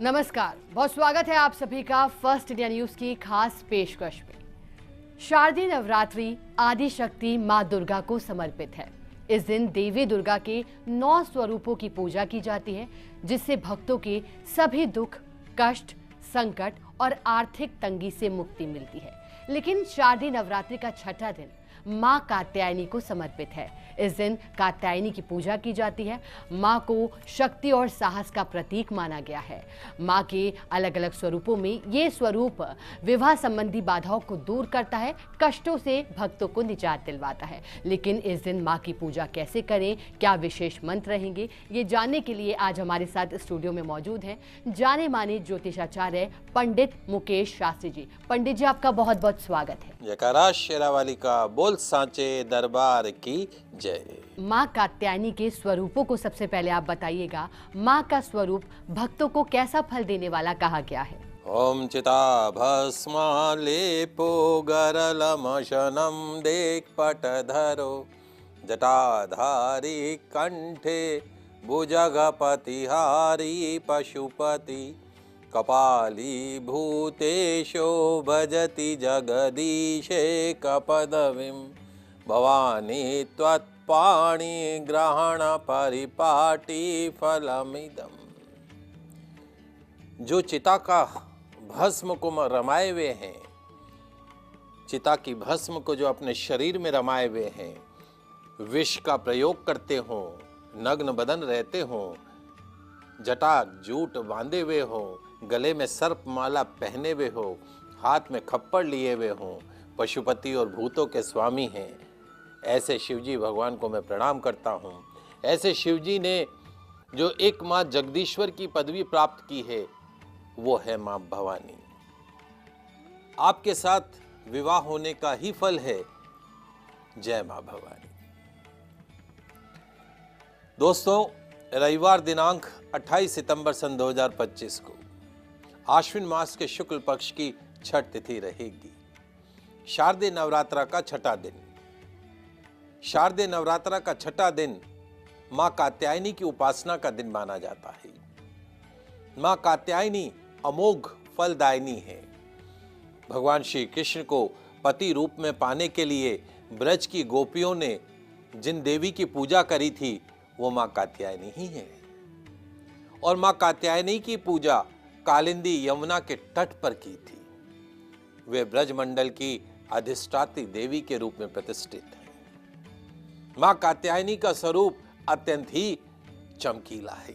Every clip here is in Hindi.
नमस्कार, बहुत स्वागत है आप सभी का फर्स्ट इंडिया न्यूज की खास पेशकश में। शारदीय नवरात्रि आदि शक्ति मां दुर्गा को समर्पित है। इस दिन देवी दुर्गा के 9 स्वरूपों की पूजा की जाती है, जिससे भक्तों के सभी दुख, कष्ट, संकट और आर्थिक तंगी से मुक्ति मिलती है। लेकिन शारदीय नवरात्रि का छठा दिन मां कात्यायनी को समर्पित है। इस दिन कात्यायनी की पूजा की जाती है। मां को शक्ति और साहस का प्रतीक माना गया है। मां के अलग अलग स्वरूपों में ये स्वरूप विवाह संबंधी बाधाओं को दूर करता है, कष्टों से भक्तों को निजात दिलवाता है। लेकिन इस दिन मां की पूजा कैसे करें, क्या विशेष मंत्र रहेंगे, ये जानने के लिए आज हमारे साथ स्टूडियो में मौजूद हैं जाने माने ज्योतिषाचार्य पंडित मुकेश शास्त्री जी। पंडित जी, आपका बहुत बहुत स्वागत है। जयकारा शेरावाली का बोल सांचे दरबार की जय। मां कात्यायनी के स्वरूपों को सबसे पहले आप बताइएगा। मां का स्वरूप भक्तों को कैसा फल देने वाला कहा गया है? ओम चिता भस्मा लेपो गरलमशनम देख पटधरो जटाधारी कंठे भुजगपतिहारी पशुपति कपाली भूतेशो भजति जगदीशे कपदविं भवानी त्वत्पाणि ग्रहण परिपाटी फलमिदम्। जो चिता का भस्म को रमाए हुए हैं, चिता की भस्म को जो अपने शरीर में रमाए हुए हैं, विष का प्रयोग करते हो, नग्न बदन रहते हो, जटा जूट बांधे हुए हो, गले में सर्प माला पहने हुए हो, हाथ में खप्पड़ लिए हुए हो, पशुपति और भूतों के स्वामी हैं, ऐसे शिवजी भगवान को मैं प्रणाम करता हूँ। ऐसे शिवजी ने जो एक माँ जगदीश्वर की पदवी प्राप्त की है, वो है माँ भवानी। आपके साथ विवाह होने का ही फल है जय माँ भवानी। दोस्तों, रविवार दिनांक 28 सितंबर सन 2025 को आश्विन मास के शुक्ल पक्ष की छठ तिथि रहेगी। शारदीय नवरात्रा का छठा दिन। शारदीय नवरात्रा का छठा दिन मां कात्यायनी की उपासना का दिन माना जाता है। मां कात्यायनी अमोघ फलदायिनी है। भगवान श्री कृष्ण को पति रूप में पाने के लिए ब्रज की गोपियों ने जिन देवी की पूजा करी थी, वो मां कात्यायनी ही है। और मां कात्यायनी की पूजा कालिंदी यमुना के तट पर की थी। वे ब्रजमंडल की अधिष्ठात्री देवी के रूप में प्रतिष्ठित है। मां कात्यायनी का स्वरूप अत्यंत ही चमकीला है।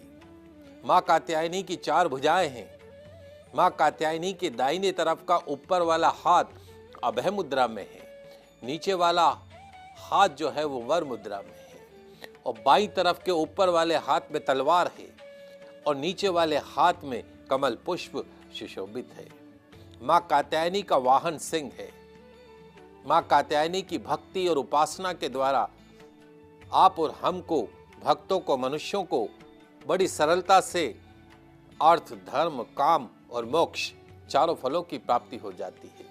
मां कात्यायनी की 4 भुजाएं हैं। मां कात्यायनी के दाहिने तरफ का ऊपर वाला हाथ अभय मुद्रा में है, नीचे वाला हाथ जो है वो वर मुद्रा में है, और बाईं तरफ के ऊपर वाले हाथ में तलवार है और नीचे वाले हाथ में कमल पुष्प सुशोभित है। मां कात्यायनी का वाहन सिंह है। मां कात्यायनी की भक्ति और उपासना के द्वारा आप और हमको, भक्तों को, मनुष्यों को बड़ी सरलता से अर्थ, धर्म, काम और मोक्ष चारों फलों की प्राप्ति हो जाती है।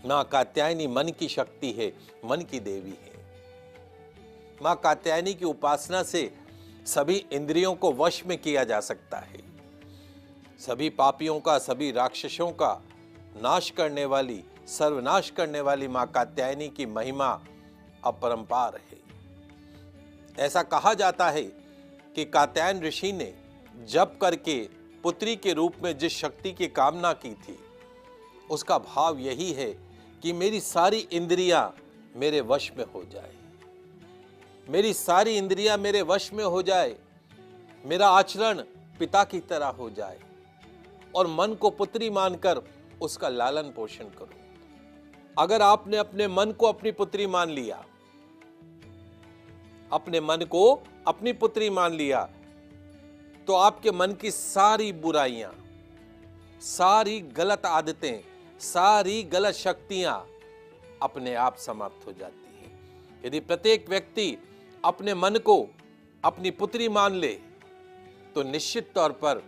मां कात्यायनी मन की शक्ति है, मन की देवी है। मां कात्यायनी की उपासना से सभी इंद्रियों को वश में किया जा सकता है। सभी पापियों का, सभी राक्षसों का नाश करने वाली, सर्वनाश करने वाली मां कात्यायनी की महिमा अपरंपार है। ऐसा कहा जाता है कि कात्यायन ऋषि ने जप करके पुत्री के रूप में जिस शक्ति की कामना की थी, उसका भाव यही है कि मेरी सारी इंद्रियां मेरे वश में हो जाए, मेरी सारी इंद्रियां मेरे वश में हो जाए, मेरा आचरण पिता की तरह हो जाए और मन को पुत्री मानकर उसका लालन पोषण करूं। अगर आपने अपने मन को अपनी पुत्री मान लिया, अपने मन को अपनी पुत्री मान लिया, तो आपके मन की सारी बुराइयां, सारी गलत आदतें, सारी गलत शक्तियां अपने आप समाप्त हो जाती हैं। यदि प्रत्येक व्यक्ति अपने मन को अपनी पुत्री मान ले, तो निश्चित तौर पर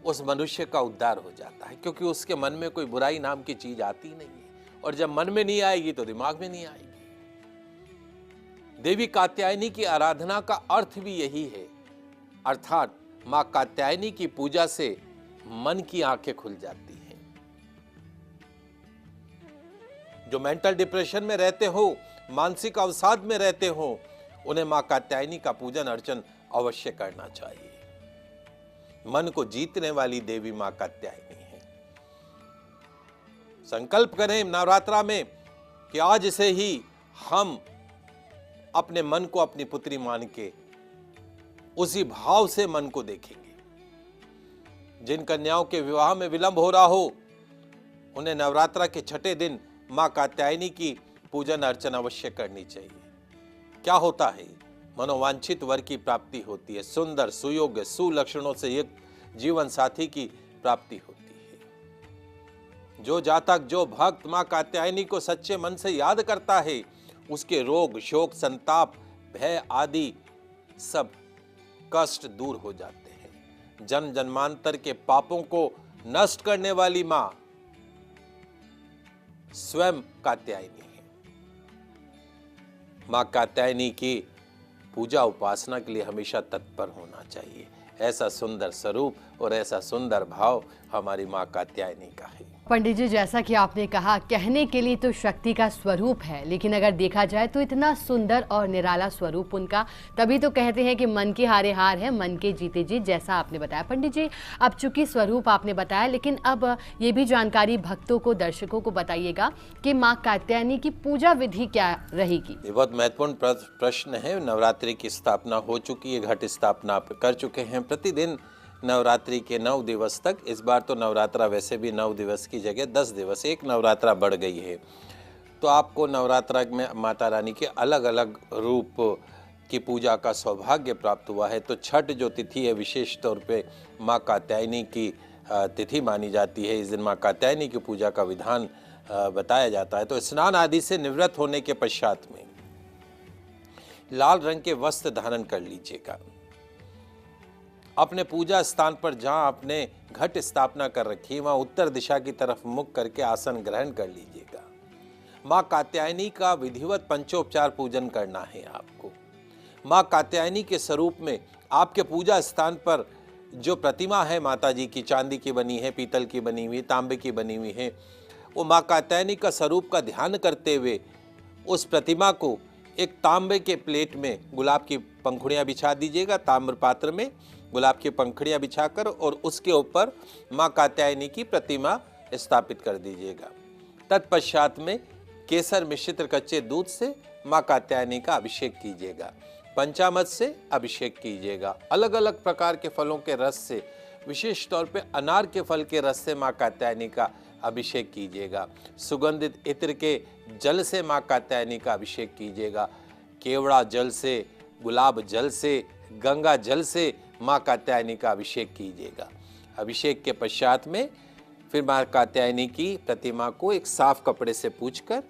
उस मनुष्य का उद्धार हो जाता है, क्योंकि उसके मन में कोई बुराई नाम की चीज आती नहीं है, और जब मन में नहीं आएगी तो दिमाग में नहीं आएगी। देवी कात्यायनी की आराधना का अर्थ भी यही है, अर्थात मां कात्यायनी की पूजा से मन की आंखें खुल जाती हैं। जो मेंटल डिप्रेशन में रहते हो, मानसिक अवसाद में रहते हो, उन्हें मां कात्यायनी का पूजन अर्चन अवश्य करना चाहिए। मन को जीतने वाली देवी मां कात्यायनी है। संकल्प करें नवरात्रा में कि आज से ही हम अपने मन को अपनी पुत्री मान के उसी भाव से मन को देखेंगे। जिन कन्याओं के विवाह में विलंब हो रहा हो, उन्हें नवरात्रा के छठे दिन मां कात्यायनी की पूजन अर्चन अवश्य करनी चाहिए। क्या होता है? मनोवांछित वर की प्राप्ति होती है। सुंदर, सुयोग्य, सुलक्षणों से युक्त जीवन साथी की प्राप्ति होती है। जो जातक, जो भक्त मां कात्यायनी को सच्चे मन से याद करता है, उसके रोग, शोक, संताप, भय आदि सब कष्ट दूर हो जाते हैं। जन्म जन्मांतर के पापों को नष्ट करने वाली मां स्वयं कात्यायनी है। मां कात्यायनी की पूजा उपासना के लिए हमेशा तत्पर होना चाहिए। ऐसा सुंदर स्वरूप और ऐसा सुंदर भाव हमारी मां कात्यायनी का है। पंडित जी, जैसा कि आपने कहा, कहने के लिए तो शक्ति का स्वरूप है, लेकिन अगर देखा जाए तो इतना सुंदर और निराला स्वरूप उनका, तभी तो कहते हैं कि मन की हारे हार है, मन के जीते जीत, जैसा आपने बताया। पंडित जी, अब चूंकि स्वरूप आपने बताया, लेकिन अब ये भी जानकारी भक्तों को, दर्शकों को बताइएगा कि माँ कात्यायनी की पूजा विधि क्या रहेगी। ये बहुत महत्वपूर्ण प्रश्न है। नवरात्रि की स्थापना हो चुकी है, घट स्थापना कर चुके हैं। प्रतिदिन नवरात्रि के 9 दिवस तक, इस बार तो नवरात्रा वैसे भी 9 दिवस की जगह 10 दिवस, एक नवरात्रा बढ़ गई है। तो आपको नवरात्रा में माता रानी के अलग अलग रूप की पूजा का सौभाग्य प्राप्त हुआ है। तो छठ जो तिथि है, विशेष तौर पे माँ कात्यायनी की तिथि मानी जाती है। इस दिन माँ कात्यायनी की पूजा का विधान बताया जाता है। तो स्नान आदि से निवृत्त होने के पश्चात में लाल रंग के वस्त्र धारण कर लीजिएगा। अपने पूजा स्थान पर जहां आपने घट स्थापना कर रखी है, वहां उत्तर दिशा की तरफ मुख करके आसन ग्रहण कर लीजिएगा। मां कात्यायनी का विधिवत पंचोपचार पूजन करना है आपको। मां कात्यायनी के स्वरूप में आपके पूजा स्थान पर जो प्रतिमा है माता जी की, चांदी की बनी है, पीतल की बनी हुई, तांबे की बनी हुई है, वो मां कात्यायनी का स्वरूप का ध्यान करते हुए उस प्रतिमा को एक तांबे के प्लेट में गुलाब की पंखुड़ियाँ बिछा दीजिएगा। ताम्र पात्र में गुलाब की पंखुड़ियाँ बिछाकर और उसके ऊपर माँ कात्यायनी की प्रतिमा स्थापित कर दीजिएगा। तत्पश्चात में केसर मिश्रित कच्चे दूध से माँ कात्यायनी का अभिषेक कीजिएगा। पंचामृत से अभिषेक कीजिएगा। अलग अलग प्रकार के फलों के रस से, विशेष तौर पे अनार के फल के रस से माँ कात्यायनी का अभिषेक कीजिएगा। सुगंधित इत्र के जल से माँ कात्यायनी का अभिषेक कीजिएगा। केवड़ा जल से, गुलाब जल से, गंगा जल से माँ कात्यायनी का अभिषेक कीजिएगा। अभिषेक के पश्चात में फिर माँ कात्यायनी की प्रतिमा को एक साफ कपड़े से पूछकर,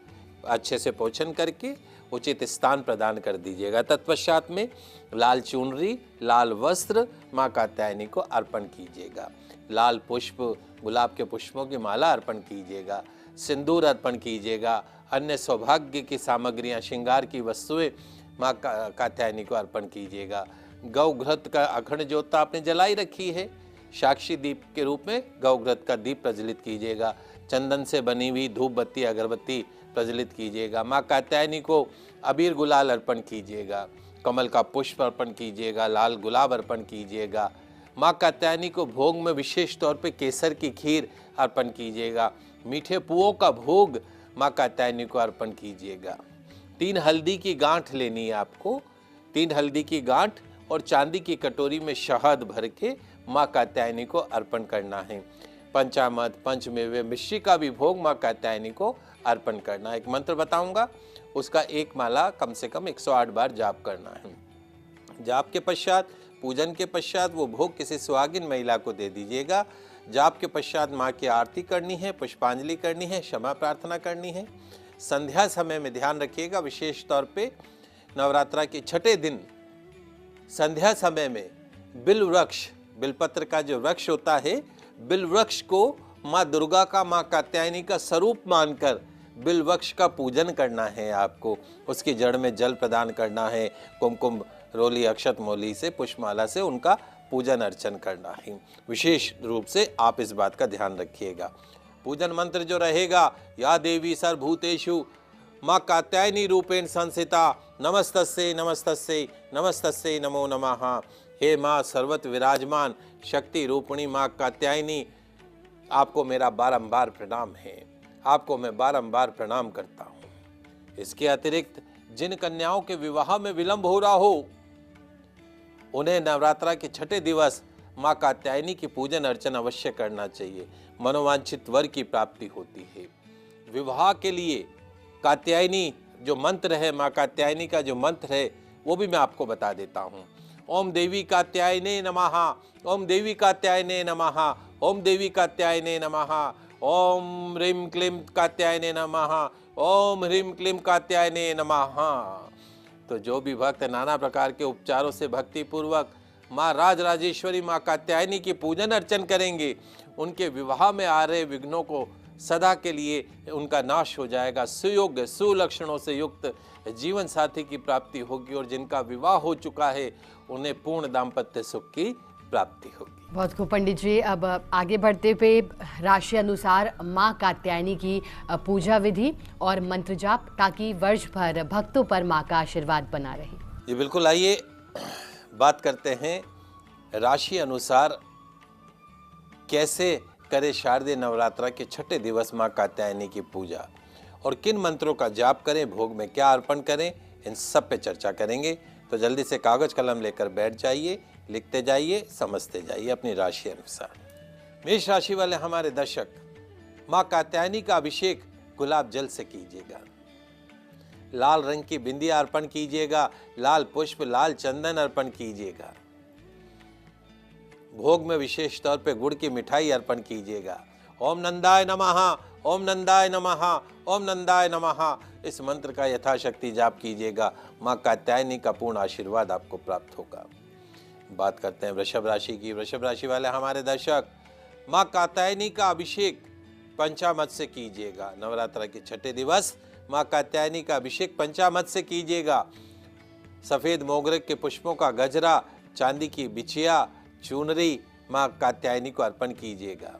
अच्छे से पोछन करके उचित स्थान प्रदान कर दीजिएगा। तत्पश्चात में लाल चुनरी, लाल वस्त्र माँ कात्यायनी को अर्पण कीजिएगा। लाल पुष्प, गुलाब के पुष्पों की माला अर्पण कीजिएगा। सिंदूर अर्पण कीजिएगा। अन्य सौभाग्य की सामग्रियाँ, श्रृंगार की वस्तुएं माँ कात्यायनी को अर्पण कीजिएगा। गौ घृत का अखंड ज्योत आपने जलाई रखी है, साक्षी दीप के रूप में गौ घृत का दीप प्रज्वलित कीजिएगा। चंदन से बनी हुई धूप बत्ती, अगरबत्ती प्रज्वलित कीजिएगा। माँ कात्यायनी को अबीर गुलाल अर्पण कीजिएगा। कमल का पुष्प अर्पण कीजिएगा। लाल गुलाब अर्पण कीजिएगा। माँ कात्यायनी को भोग में विशेष तौर पे केसर की खीर अर्पण कीजिएगा। मीठे पुओं का भोग माँ कात्यायनी को अर्पण कीजिएगा। 3 हल्दी की गांठ लेनी है आपको। 3 हल्दी की गांठ और चांदी की कटोरी में शहद भर के माँ कात्यायनी को अर्पण करना है। पंचामृत, पंचमेवे, मिश्री का भी भोग माँ कात्यायनी को अर्पण करना है। एक मंत्र बताऊंगा, उसका एक माला कम से कम 108 बार जाप करना है। जाप के पश्चात, पूजन के पश्चात वो भोग किसी सुहागिन महिला को दे दीजिएगा। जाप के पश्चात माँ की आरती करनी है, पुष्पांजलि करनी है, क्षमा प्रार्थना करनी है। संध्या समय में ध्यान रखिएगा, विशेष तौर पे नवरात्रा के छठे दिन संध्या समय में बिल वृक्ष, बिलपत्र का जो वृक्ष होता है, बिल वृक्ष को माँ दुर्गा का, माँ कात्यायनी का स्वरूप मानकर बिल वृक्ष का पूजन करना है आपको। उसकी जड़ में जल प्रदान करना है। कुमकुम रोली, अक्षत मोली से, पुष्पमाला से उनका पूजन अर्चन करना है। विशेष रूप से आप इस बात का ध्यान रखिएगा। पूजन मंत्र जो रहेगा, या देवी सर्वभूतेषु माँ कात्यायनी रूपेण संस्थिता नमस्तस्यै नमस्तस्यै नमस्तस्यै नमो नमः। हे माँ सर्वत्र विराजमान शक्ति रूपिणी माँ कात्यायनी, आपको मेरा बारंबार प्रणाम है, आपको मैं बारंबार प्रणाम करता हूँ। इसके अतिरिक्त जिन कन्याओं के विवाह में विलंब हो रहा हो, उन्हें नवरात्रा के छठे दिवस माँ कात्यायनी की पूजन अर्चन अवश्य करना चाहिए। मनोवांछित वर की प्राप्ति होती है। विवाह के लिए कात्यायनी जो मंत्र है, माँ कात्यायनी का जो मंत्र है, वो भी मैं आपको बता देता हूँ। ओम देवी कात्यायने नमः, ओम देवी कात्यायने नमः, ओम देवी कात्यायने नमः, ओम ह्रीं क्लीं कात्यायने नमः, ओम ह्रीं क्लीं कात्यायने नमः। तो जो भी भक्त नाना प्रकार के उपचारों से भक्ति पूर्वक माँ राजराजेश्वरी माँ कात्यायनी की पूजन अर्चन करेंगे, उनके विवाह में आ रहे विघ्नों को सदा के लिए उनका नाश हो जाएगा। सुयोग्य सुलक्षणों से युक्त जीवन साथी की प्राप्ति होगी और जिनका विवाह हो चुका है उन्हें पूर्ण दाम्पत्य सुख की प्राप्ति होगी। बहुत खूब पंडित जी। अब आगे बढ़ते हुए राशि अनुसार माँ कात्यायनी की पूजा विधि और मंत्र जाप, ताकि वर्ष भर भक्तों पर माँ का आशीर्वाद बना रहे। जी बिल्कुल, आइए बात करते हैं राशि अनुसार कैसे करें शारदीय नवरात्रा के छठे दिवस माँ कात्यायनी की पूजा और किन मंत्रों का जाप करें, भोग में क्या अर्पण करें, इन सब पे चर्चा करेंगे। तो जल्दी से कागज कलम लेकर बैठ जाइए, लिखते जाइए, समझते जाइए अपनी राशि अनुसार। मेष राशि वाले हमारे दर्शक, माँ कात्यायनी का अभिषेक गुलाब जल से कीजिएगा। लाल रंग की बिंदिया अर्पण कीजिएगा, लाल पुष्प लाल चंदन अर्पण कीजिएगा। भोग में विशेष तौर पे गुड़ की मिठाई अर्पण कीजिएगा। ओम नंदाय नमः, ओम नंदाय नमः, ओम नंदाय नमः, इस मंत्र का यथाशक्ति जाप कीजिएगा। माँ कात्यायनी का पूर्ण आशीर्वाद आपको प्राप्त होगा। बात करते हैं वृषभ राशि की। वृषभ राशि वाले हमारे दर्शक, माँ कात्यायनी का अभिषेक पंचामृत से कीजिएगा। नवरात्रा के छठे दिवस माँ कात्यायनी का अभिषेक पंचामृत से कीजिएगा। सफेद मोगरे के पुष्पों का गजरा, चांदी की बिछिया, चुनरी माँ कात्यायनी को अर्पण कीजिएगा।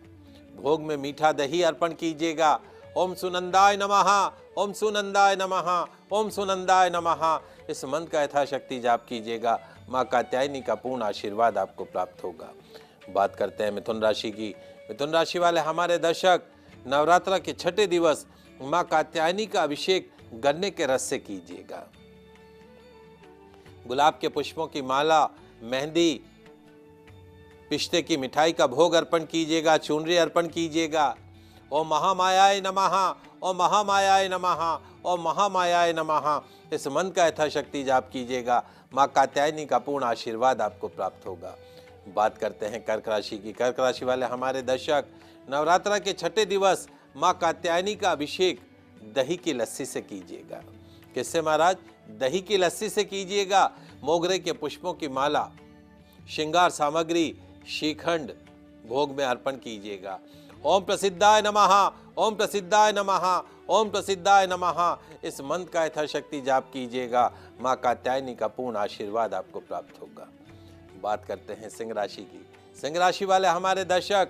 भोग में मीठा दही अर्पण कीजिएगा। ओम सुनंदाय नमः, ओम सुनंदाय नमः, ओम सुनंदाय नमः, इस मंत्र का यथाशक्ति जाप कीजिएगा। माँ कात्यायनी का पूर्ण आशीर्वाद आपको प्राप्त होगा। बात करते हैं मिथुन राशि की। मिथुन राशि वाले हमारे दर्शक, नवरात्रा के छठे दिवस माँ कात्यायनी का अभिषेक गन्ने के रस से कीजिएगा। गुलाब के पुष्पों की माला, मेहंदी, पिस्ते की मिठाई का भोग अर्पण कीजिएगा। चुनरी अर्पण कीजिएगा। ओम महामायाय नमः, ओम महामायाय नमः, ओम महामायाय नमः, इस मंत्र का यथाशक्ति जाप कीजिएगा। माँ कात्यायनी का पूर्ण आशीर्वाद आपको प्राप्त होगा। बात करते हैं कर्क राशि की। कर्क राशि वाले हमारे दर्शक, नवरात्रा के छठे दिवस माँ कात्यायनी का अभिषेक दही की लस्सी से कीजिएगा। किससे महाराज? दही की लस्सी से कीजिएगा। मोगरे के पुष्पों की माला, श्रृंगार सामग्री, श्रीखंड भोग में अर्पण कीजिएगा। ओम प्रसिद्धाय नमः, ओम प्रसिद्धाय नमः, ओम प्रसिद्धाय नमः, इस मंत्र का यथाशक्ति जाप कीजिएगा। माँ कात्यायनी का पूर्ण आशीर्वाद आपको प्राप्त होगा। बात करते हैं सिंह राशि की। सिंह राशि वाले हमारे दर्शक,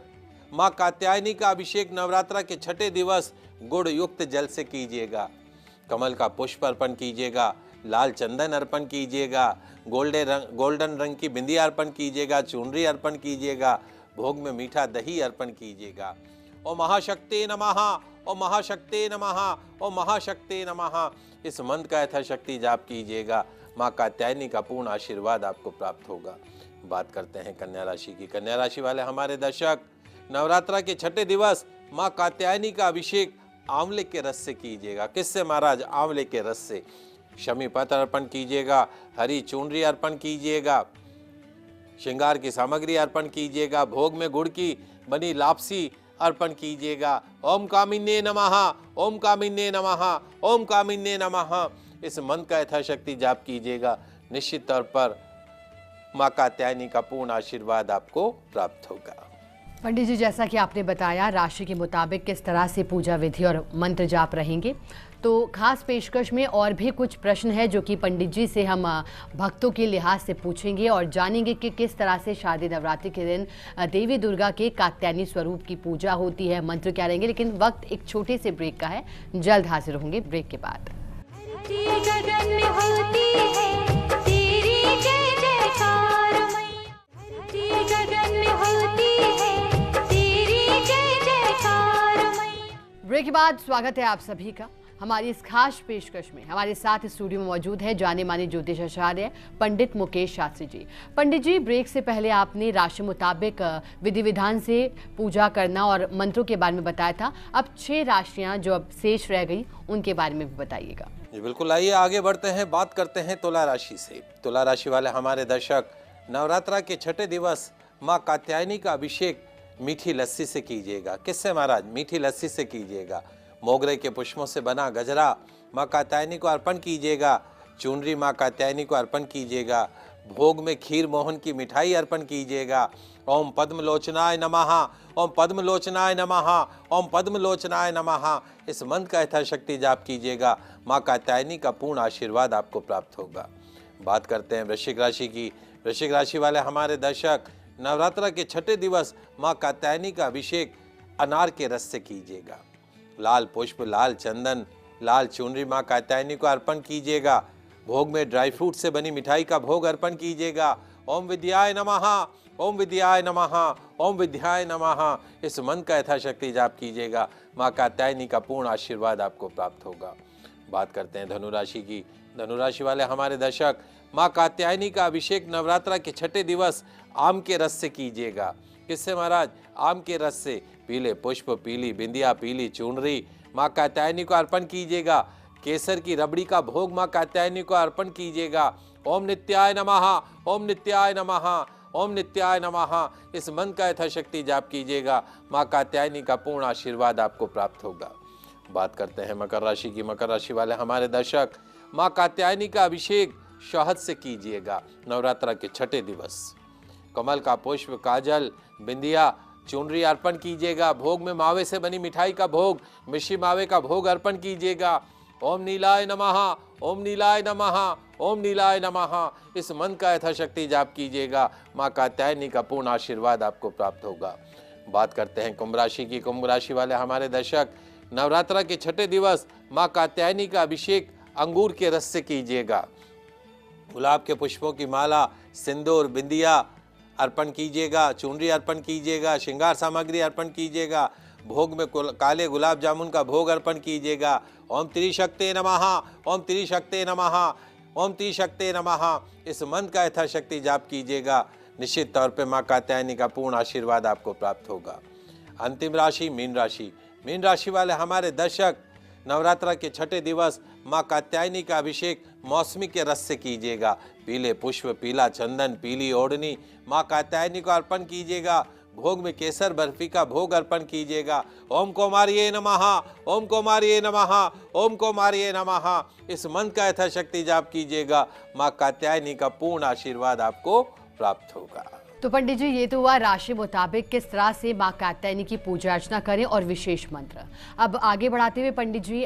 माँ कात्यायनी का अभिषेक नवरात्रा के छठे दिवस गुड़ युक्त जल से कीजिएगा। कमल का पुष्प अर्पण कीजिएगा। लाल चंदन अर्पण कीजिएगा। गोल्डन रंग की बिंदिया अर्पण कीजिएगा। चुनरी अर्पण कीजिएगा। भोग में मीठा दही अर्पण कीजिएगा। ओम महाशक्ति नमः, ओम महाशक्ति नमः, ओम महाशक्ति नमः, इस मंत्र का यथाशक्ति जाप कीजिएगा। माँ कात्यायनी का पूर्ण आशीर्वाद आपको प्राप्त होगा। बात करते हैं कन्या राशि की। कन्या राशि वाले हमारे दर्शक, नवरात्रा के छठे दिवस माँ कात्यायनी का अभिषेक आंवले के रस से कीजिएगा। किससे महाराज? आंवले के रस से। शमी पत्र अर्पण कीजिएगा। हरी चुनरी अर्पण कीजिएगा। श्रृंगार की सामग्री अर्पण कीजिएगा। भोग में गुड़ की बनी लापसी अर्पण कीजिएगा। ओम कामिन्ये नमः, ओम कामिन्ये नमः, ओम कामिन्ये नमः, इस मंत्र का यथाशक्ति जाप कीजिएगा। निश्चित तौर पर माँ कात्यायनी का पूर्ण आशीर्वाद आपको प्राप्त होगा। पंडित जी, जैसा कि आपने बताया राशि के मुताबिक किस तरह से पूजा विधि और मंत्र जाप रहेंगे, तो खास पेशकश में और भी कुछ प्रश्न है जो कि पंडित जी से हम भक्तों के लिहाज से पूछेंगे और जानेंगे कि किस तरह से शारदीय नवरात्रि के दिन देवी दुर्गा के कात्यायनी स्वरूप की पूजा होती है, मंत्र क्या रहेंगे। लेकिन वक्त एक छोटे से ब्रेक का है, जल्द हाजिर होंगे ब्रेक के बाद। ब्रेक के बाद स्वागत है आप सभी का हमारी इस खास पेशकश में। हमारे साथ स्टूडियो में मौजूद है जाने माने ज्योतिष आचार्य पंडित मुकेश शास्त्री जी। पंडित जी, ब्रेक से पहले आपने राशि मुताबिक विधि विधान से पूजा करना और मंत्रों के बारे में बताया था। अब 6 राशियां जो अब शेष रह गई उनके बारे में भी बताइएगा। जी बिल्कुल, आइए आगे बढ़ते हैं, बात करते हैं तुला राशि से। तुला राशि वाले हमारे दर्शक, नवरात्रा के छठे दिवस माँ कात्यायनी का अभिषेक मीठी लस्सी से कीजिएगा। किससे महाराज? मीठी लस्सी से कीजिएगा। मोगरे के पुष्पों से बना गजरा माँ कात्यायनी को अर्पण कीजिएगा। चुनरी माँ कात्यायनी को अर्पण कीजिएगा। भोग में खीर मोहन की मिठाई अर्पण कीजिएगा। ओम पद्मलोचनाय नमः, ओम पद्मलोचनाय नमः, ओम पद्मलोचनाय नमः, इस मंत्र का यथाशक्ति जाप कीजिएगा। माँ कात्यायनी का पूर्ण आशीर्वाद आपको प्राप्त होगा। बात करते हैं वृश्चिक राशि की। वृश्चिक राशि वाले हमारे दर्शक, नवरात्रा के छठे दिवस माँ कात्यायनी का अभिषेक अनार के रस से कीजिएगा। लाल पुष्प, लाल चंदन, लाल चुनरी माँ कात्यायनी को अर्पण कीजिएगा। भोग में ड्राई फ्रूट से बनी मिठाई का भोग अर्पण कीजिएगा। ओम विद्याय नमः, ओम विद्याय नमः, ओम विद्याय नमः, इस मंत्र का यथाशक्ति जाप कीजिएगा। माँ कात्यायनी का पूर्ण आशीर्वाद आपको प्राप्त होगा। बात करते हैं धनुराशि की। धनुराशि वाले हमारे दर्शक, माँ कात्यायनी का अभिषेक नवरात्रा के छठे दिवस आम के रस से कीजिएगा। किससे महाराज? आम के रस से। पीले पुष्प, पीली बिंदिया, पीली चुनरी माँ कात्यायनी को अर्पण कीजिएगा। केसर की रबड़ी का भोग माँ कात्यायनी को अर्पण कीजिएगा। ओम नित्याय नमः, ओम नित्याय नमः, ओम नित्याय नमः, इस मंत्र का यथाशक्ति जाप कीजिएगा। माँ कात्यायनी का पूर्ण आशीर्वाद आपको प्राप्त होगा। बात करते हैं मकर राशि की। मकर राशि वाले हमारे दर्शक, माँ कात्यायनी का अभिषेक शहद से कीजिएगा नवरात्रा के छठे दिवस। कमल का पुष्प, काजल, बिंदिया, चुनरी अर्पण कीजिएगा। भोग में मावे से बनी मिठाई का भोग, मिश्री मावे का भोग अर्पण कीजिएगा। ओम नीलाय नमः, ओम नीलाय नमः, ओम नीलाय नमः, इस मंत्र का यथाशक्ति जाप कीजिएगा। माँ कात्यायनी का पूर्ण आशीर्वाद आपको प्राप्त होगा। बात करते हैं कुंभ राशि की। कुंभ राशि वाले हमारे दर्शक, नवरात्रा के छठे दिवस माँ कात्यायनी का अभिषेक अंगूर के रस से कीजिएगा। गुलाब के पुष्पों की माला, सिंदूर, बिंदिया अर्पण कीजिएगा। चुनरी अर्पण कीजिएगा। श्रृंगार सामग्री अर्पण कीजिएगा। भोग में काले गुलाब जामुन का भोग अर्पण कीजिएगा। ओम त्रिशक्ते नमः, ओम त्रिशक्ते नमः, ओम त्रिशक्ते नमः, इस मंत्र का यथाशक्ति जाप कीजिएगा। निश्चित तौर पे माँ कात्यायनी का पूर्ण आशीर्वाद आपको प्राप्त होगा। अंतिम राशि मीन राशि। मीन राशि वाले हमारे दर्शक, नवरात्रा के छठे दिवस माँ कात्यायनी का अभिषेक मौसमी के रस से कीजिएगा। पीले पुष्प, पीला चंदन, पीली ओढ़नी माँ कात्यायनी को अर्पण कीजिएगा। भोग में केसर बर्फी का भोग अर्पण कीजिएगा। ओम कौमार्ये नमः, ओम कौमार्ये नमः, ओम कौमार्ये नमः, इस मंत्र का यथाशक्ति जाप कीजिएगा। माँ कात्यायनी का पूर्ण आशीर्वाद आपको प्राप्त होगा। तो पंडित जी, ये तो हुआ राशि मुताबिक किस तरह से माँ कात्यायनी की पूजा अर्चना करें और विशेष मंत्र। अब आगे बढ़ाते हुए पंडित जी,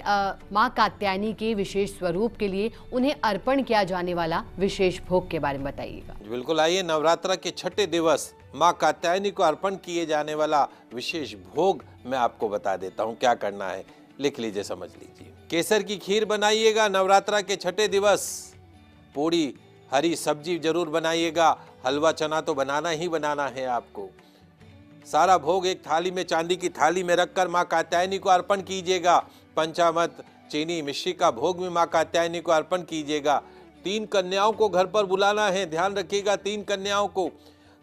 माँ कात्यायनी के विशेष स्वरूप के लिए उन्हें अर्पण किया जाने वाला विशेष भोग के बारे में बताइएगा। बिल्कुल, आइए नवरात्रा के छठे दिवस माँ कात्यायनी को अर्पण किए जाने वाला विशेष भोग मैं आपको बता देता हूँ क्या करना है। लिख लीजिए, समझ लीजिए। केसर की खीर बनाइएगा नवरात्रा के छठे दिवस। पूरी हरी सब्जी जरूर बनाइएगा। हलवा चना तो बनाना ही बनाना है आपको। सारा भोग एक थाली में, चांदी की थाली में रखकर माँ कात्यायनी को अर्पण कीजिएगा। पंचामृत, चीनी, मिश्री का भोग भी माँ कात्यायनी को अर्पण कीजिएगा। 3 कन्याओं को घर पर बुलाना है, ध्यान रखिएगा। 3 कन्याओं को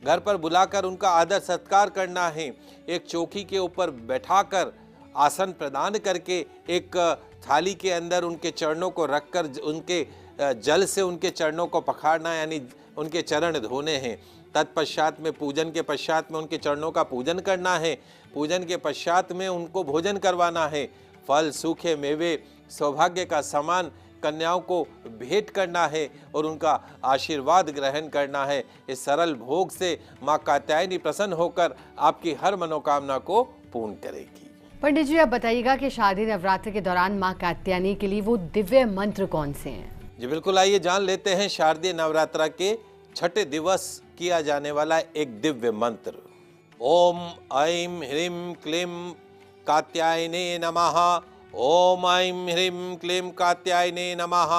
घर पर बुलाकर उनका आदर सत्कार करना है। एक चौकी के ऊपर बैठाकर आसन प्रदान करके एक थाली के अंदर उनके चरणों को रखकर उनके जल से उनके चरणों को पखाड़ना, यानी उनके चरण धोने हैं। तत्पश्चात में, पूजन के पश्चात में उनके चरणों का पूजन करना है। पूजन के पश्चात में उनको भोजन करवाना है। फल, सूखे मेवे, सौभाग्य का सामान कन्याओं को भेंट करना है और उनका आशीर्वाद ग्रहण करना है। इस सरल भोग से माँ कात्यायनी प्रसन्न होकर आपकी हर मनोकामना को पूर्ण करेगी। पंडित जी, आप बताइएगा कि शारदीय नवरात्र के दौरान मां कात्यायनी के लिए वो दिव्य मंत्र कौन से हैं? जी बिल्कुल, आइए जान लेते हैं शारदीय नवरात्र के छठे दिवस किया जाने वाला एक दिव्य मंत्र। ओम ऐं ह्रीं क्लीं कात्यायने नमः। ओम ऐं ह्रीं क्लीं कात्यायने नमः।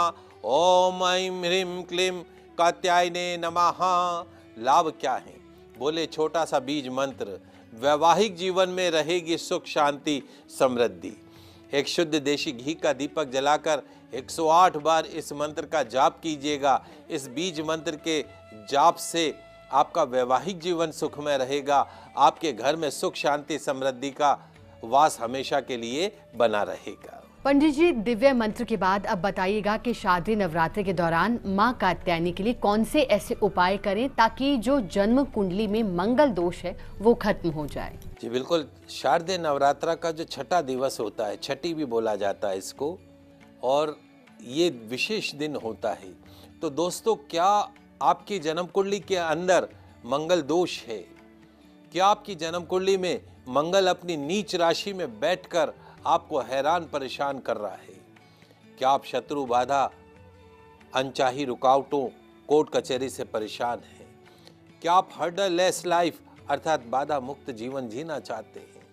ओम ऐं ह्रीं क्लीं कात्यायने नमः। लाभ क्या है? बोले छोटा सा बीज मंत्र, वैवाहिक जीवन में रहेगी सुख शांति समृद्धि। एक शुद्ध देशी घी का दीपक जलाकर 108 बार इस मंत्र का जाप कीजिएगा। इस बीज मंत्र के जाप से आपका वैवाहिक जीवन सुखमय रहेगा। आपके घर में सुख शांति समृद्धि का वास हमेशा के लिए बना रहेगा। पंडित जी, दिव्य मंत्र के बाद अब बताइएगा कि शारदीय नवरात्र के दौरान मां कात्यायनी के लिए कौन से ऐसे उपाय करें ताकि जो जन्म कुंडली में मंगल दोष है वो खत्म हो जाए। जी बिल्कुल, शारदीय नवरात्र का जो छठा दिवस होता है, छठी भी बोला जाता है इसको, और ये विशेष दिन होता है। तो दोस्तों, क्या आपकी जन्म कुंडली के अंदर मंगल दोष है? क्या आपकी जन्म कुंडली में मंगल अपनी नीच राशि में बैठकर आपको हैरान परेशान कर रहा है? क्या आप शत्रु बाधा, अनचाही रुकावटों, कोर्ट कचहरी से परेशान हैं? क्या आप हर्डल लेस लाइफ अर्थात बाधा मुक्त जीवन जीना चाहते हैं?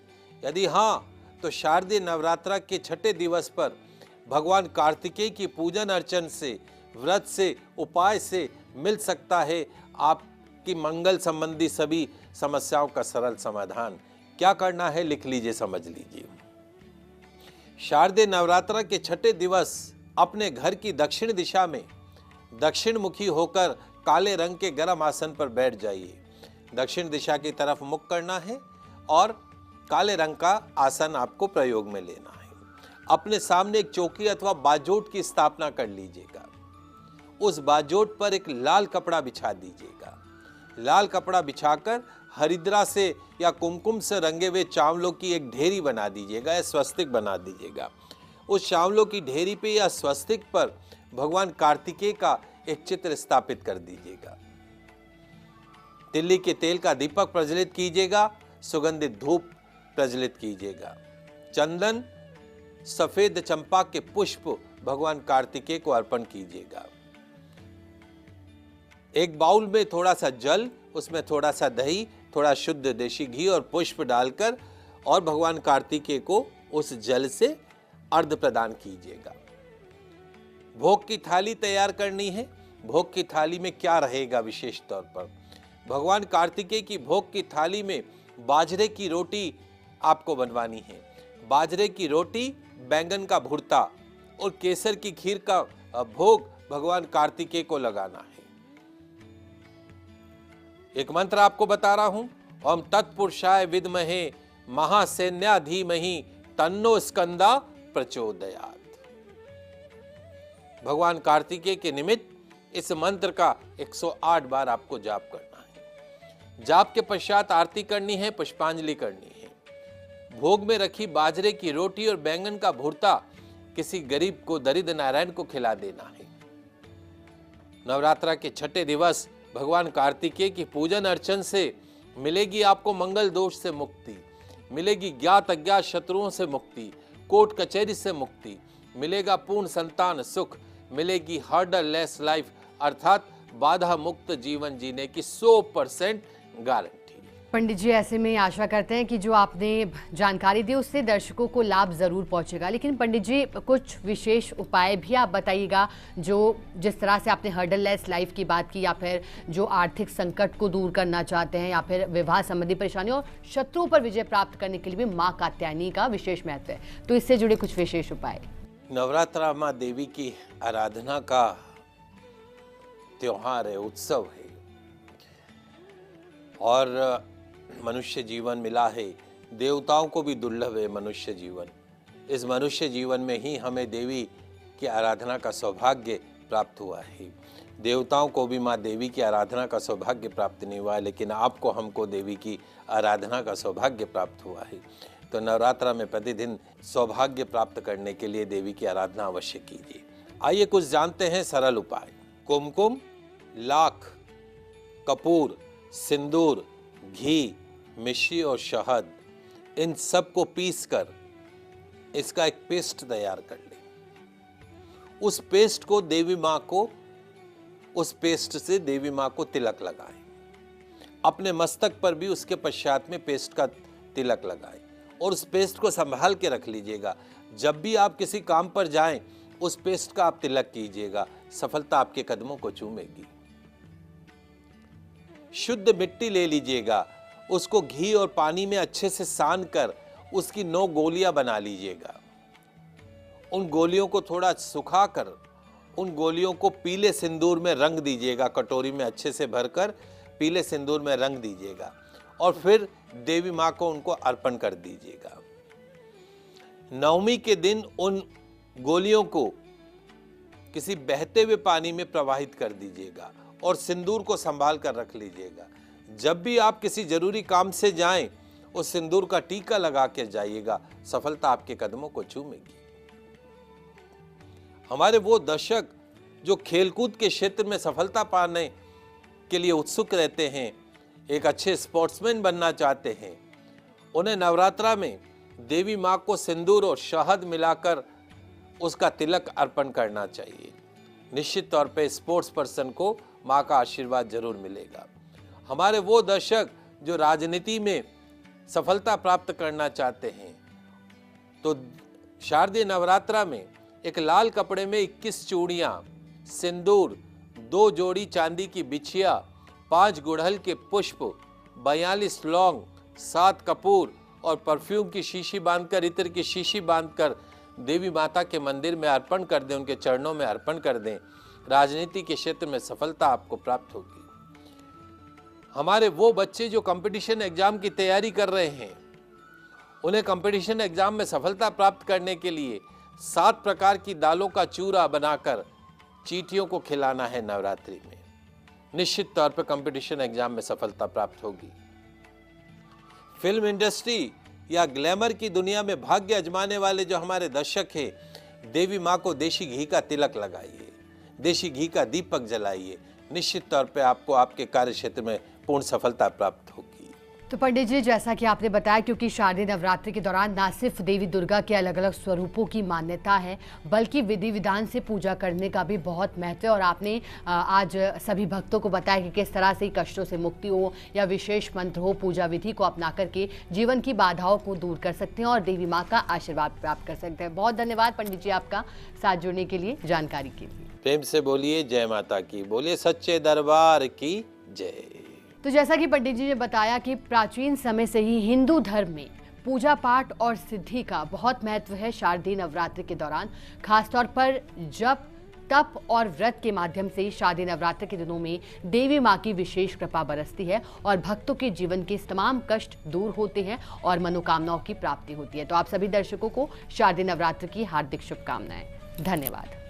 यदि हाँ, तो शारदीय नवरात्र के छठे दिवस पर भगवान कार्तिकेय की पूजन अर्चन से, व्रत से, उपाय से मिल सकता है आपकी मंगल संबंधी सभी समस्याओं का सरल समाधान। क्या करना है लिख लीजिए, समझ लीजिए। शारदीय नवरात्र के छठे दिवस अपने घर की दक्षिण दिशा में दक्षिण मुखी होकर काले रंग के गर्म आसन पर बैठ जाइए। दक्षिण दिशा की तरफ मुख करना है और काले रंग का आसन आपको प्रयोग में लेना है। अपने सामने एक चौकी अथवा बाजोट की स्थापना कर लीजिएगा। उस बाजोट पर एक लाल कपड़ा बिछा दीजिएगा। लाल कपड़ा बिछाकर हरिद्रा से या कुमकुम से रंगे हुए चावलों की एक ढेरी बना दीजिएगा या स्वस्तिक बना दीजिएगा। उस चावलों की ढेरी पे या स्वस्तिक पर भगवान कार्तिकेय का एक चित्र स्थापित कर दीजिएगा। तिल्ली के तेल का दीपक प्रज्वलित कीजिएगा। सुगंधित धूप प्रज्वलित कीजिएगा। चंदन, सफेद चंपा के पुष्प भगवान कार्तिकेय को अर्पण कीजिएगा। एक बाउल में थोड़ा सा जल, उसमें थोड़ा सा दही, थोड़ा शुद्ध देशी घी और पुष्प डालकर और भगवान कार्तिकेय को उस जल से अर्घ प्रदान कीजिएगा। भोग की थाली तैयार करनी है। भोग की थाली में क्या रहेगा? विशेष तौर पर भगवान कार्तिकेय की भोग की थाली में बाजरे की रोटी आपको बनवानी है। बाजरे की रोटी, बैंगन का भुर्ता और केसर की खीर का भोग भगवान कार्तिकेय को लगाना है। एक मंत्र आपको बता रहा हूं, ओम तत्पुरुषाय विद्महे महासैन्या धीमहि तन्नो स्कंदा प्रचोदयात्। भगवान कार्तिकेय के निमित्त इस मंत्र का 108 बार आपको जाप करना है। जाप के पश्चात आरती करनी है, पुष्पांजलि करनी है। भोग में रखी बाजरे की रोटी और बैंगन का भुर्ता किसी गरीब को, दरिद्र नारायण को खिला देना है। नवरात्र के छठे दिवस भगवान कार्तिकेय की पूजन अर्चन से मिलेगी आपको मंगल दोष से मुक्ति, मिलेगी ज्ञात अज्ञात शत्रुओं से मुक्ति, कोर्ट कचहरी से मुक्ति, मिलेगा पूर्ण संतान सुख, मिलेगी हर्डल लेस लाइफ अर्थात बाधा मुक्त जीवन जीने की 100% गारंटी। पंडित जी, ऐसे में आशा करते हैं कि जो आपने जानकारी दी उससे दर्शकों को लाभ जरूर पहुंचेगा। लेकिन पंडित जी, कुछ विशेष उपाय भी आप बताइएगा जो जिस तरह से आपने हर्डल लेस लाइफ की बात की, या फिर जो आर्थिक संकट को दूर करना चाहते हैं, या फिर विवाह संबंधी परेशानियों और शत्रुओं पर विजय प्राप्त करने के लिए भी माँ कात्यायनी का विशेष महत्व है। तो इससे जुड़े कुछ विशेष उपाय। नवरात्रा माँ देवी की आराधना का त्योहार है, उत्सव है, और मनुष्य जीवन मिला है। देवताओं को भी दुर्लभ है मनुष्य जीवन। इस मनुष्य जीवन में ही हमें देवी की आराधना का सौभाग्य प्राप्त हुआ है। देवताओं को भी माँ देवी की आराधना का सौभाग्य प्राप्त नहीं हुआ है, लेकिन आपको, हमको देवी की आराधना का सौभाग्य प्राप्त हुआ है। तो नवरात्रा में प्रतिदिन सौभाग्य प्राप्त करने के लिए देवी की आराधना अवश्य कीजिए। आइए कुछ जानते हैं सरल उपाय। कुमकुम, लाख, कपूर, सिंदूर, घी, मिश्री और शहद इन सब को पीस कर इसका एक पेस्ट तैयार कर लें। उस पेस्ट को देवी माँ को, उस पेस्ट से देवी माँ को तिलक लगाएं। अपने मस्तक पर भी उसके पश्चात में पेस्ट का तिलक लगाएं और उस पेस्ट को संभाल के रख लीजिएगा। जब भी आप किसी काम पर जाएं, उस पेस्ट का आप तिलक कीजिएगा, सफलता आपके कदमों को चूमेगी। शुद्ध मिट्टी ले लीजिएगा, उसको घी और पानी में अच्छे से सान कर उसकी 9 गोलियां बना लीजिएगा। उन गोलियों को थोड़ा सुखाकर उन गोलियों को पीले सिंदूर में रंग दीजिएगा। कटोरी में अच्छे से भरकर पीले सिंदूर में रंग दीजिएगा और फिर देवी माँ को उनको अर्पण कर दीजिएगा। नवमी के दिन उन गोलियों को किसी बहते हुए पानी में प्रवाहित कर दीजिएगा और सिंदूर को संभाल कर रख लीजिएगा। जब भी आप किसी जरूरी काम से जाएं, उस सिंदूर का टीका लगा के जाइएगा, सफलता आपके कदमों को चूमेगी। हमारे वो दर्शक जो खेलकूद के क्षेत्र में सफलता पाने के लिए उत्सुक रहते हैं, एक अच्छे स्पोर्ट्समैन बनना चाहते हैं, उन्हें नवरात्रा में देवी माँ को सिंदूर और शहद मिलाकर उसका तिलक अर्पण करना चाहिए। निश्चित तौर पे स्पोर्ट्स पर्सन को माँ का आशीर्वाद जरूर मिलेगा। हमारे वो दर्शक जो राजनीति में सफलता प्राप्त करना चाहते हैं, तो शारदीय नवरात्रा में एक लाल कपड़े में 21 चूड़ियाँ, सिंदूर, 2 जोड़ी चांदी की बिछिया, 5 गुड़हल के पुष्प, 42 लौंग, 7 कपूर और परफ्यूम की शीशी बांधकर, इत्र की शीशी बांधकर देवी माता के मंदिर में अर्पण कर दें, उनके चरणों में अर्पण कर दें। राजनीति के क्षेत्र में सफलता आपको प्राप्त होगी। हमारे वो बच्चे जो कंपटीशन एग्जाम की तैयारी कर रहे हैं, उन्हें कंपटीशन एग्जाम में सफलता प्राप्त करने के लिए 7 प्रकार की दालों का चूरा बनाकर चींटियों को खिलाना है नवरात्रि में। निश्चित तौर पर कंपटीशन एग्जाम में सफलता प्राप्त होगी। फिल्म इंडस्ट्री या ग्लैमर की दुनिया में भाग्य आजमाने वाले जो हमारे दर्शक हैं, देवी माँ को देशी घी का तिलक लगाइए, देशी घी का दीपक जलाइए। निश्चित तौर पे आपको आपके कार्य क्षेत्र में पूर्ण सफलता प्राप्त होगी। तो पंडित जी, जैसा कि आपने बताया, क्योंकि शारदीय नवरात्रि के दौरान ना सिर्फ देवी दुर्गा के अलग अलग स्वरूपों की मान्यता है, बल्कि विधि विधान से पूजा करने का भी बहुत महत्व है। और आपने आज सभी भक्तों को बताया कि किस तरह से कष्टों से मुक्ति हो या विशेष मंत्र हो, पूजा विधि को अपना करके जीवन की बाधाओं को दूर कर सकते हैं और देवी माँ का आशीर्वाद प्राप्त कर सकते हैं। बहुत धन्यवाद पंडित जी आपका साथ जुड़ने के लिए, जानकारी के लिए। प्रेम से बोलिए जय माता की, बोलिए सच्चे दरबार की जय। तो जैसा कि पंडित जी ने बताया कि प्राचीन समय से ही हिंदू धर्म में पूजा पाठ और सिद्धि का बहुत महत्व है। शारदीय नवरात्रि के दौरान खासतौर पर जप, तप और व्रत के माध्यम से शारदीय नवरात्रि के दिनों में देवी माँ की विशेष कृपा बरसती है और भक्तों के जीवन के तमाम कष्ट दूर होते हैं और मनोकामनाओं की प्राप्ति होती है। तो आप सभी दर्शकों को शारदीय नवरात्रि की हार्दिक शुभकामनाएं। धन्यवाद।